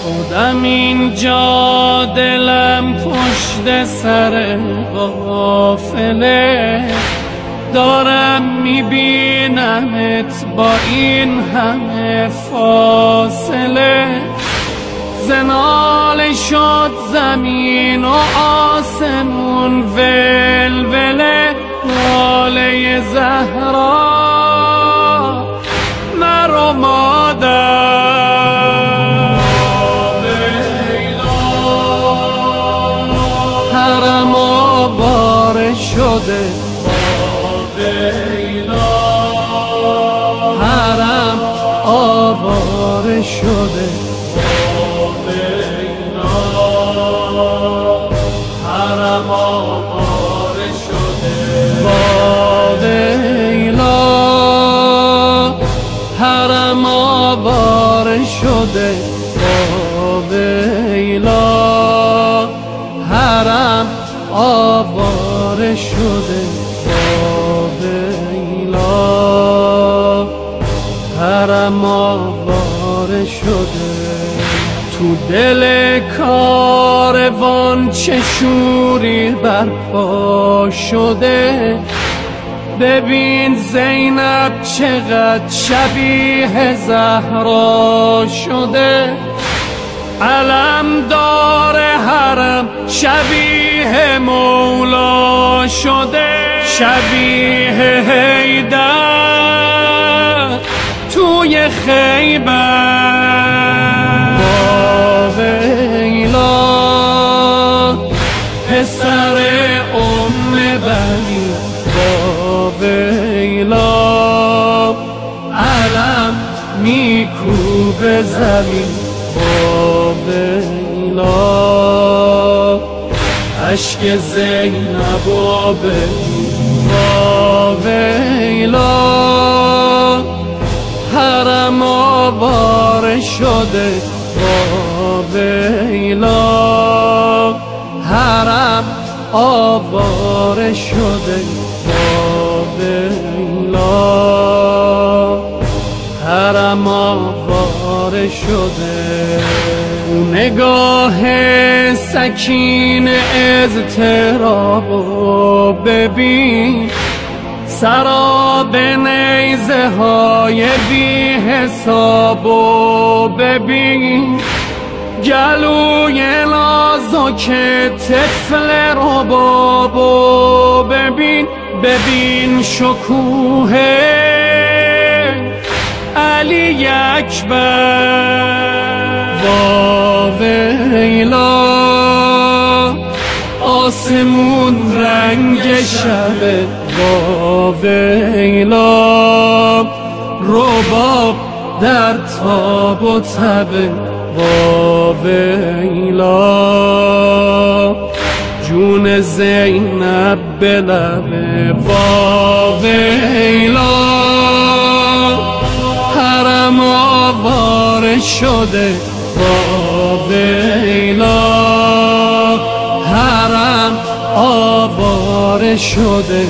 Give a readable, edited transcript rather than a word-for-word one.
خودم اینجا دلم پشت سر قافله، دارم میبینمت با این همه فاصله. زنال شد زمین و آسمون ولوله، لاله زهرا مرا مادر حرم آواره شده، حرم آواره شده، حرم آواره شده، ویلا حرم آواره شده، ویلا حرم آواره شده، ویلا حرم آواره شده. تو دل کاروان چه شوری برپا شده، ببین زینب چقدر شبیه زهرا شده. علمدار حرم شبیه مولا شده، شبیه حیدر توی خیبر. ویلا پسر بنی، ویلا علم میکوبه زمین، ویلا عشق زینب و ببین، ویلا حرم آواره شده، ویلا حرم آواره شده، ویلا حرم آواره شده. نگاه سکین اضطرابو ببین، سراب نیزه های بی حسابو ببین، گلوی نازک طفل ربابو ببین، ببین شکوه علی اکبر. ویلا آسمون رنگ شبه، ویلا رباب در تاب و تبه، ویلا جون زینب به لبه، ویلا حرم آواره شده، ویلا حرم آواره شده،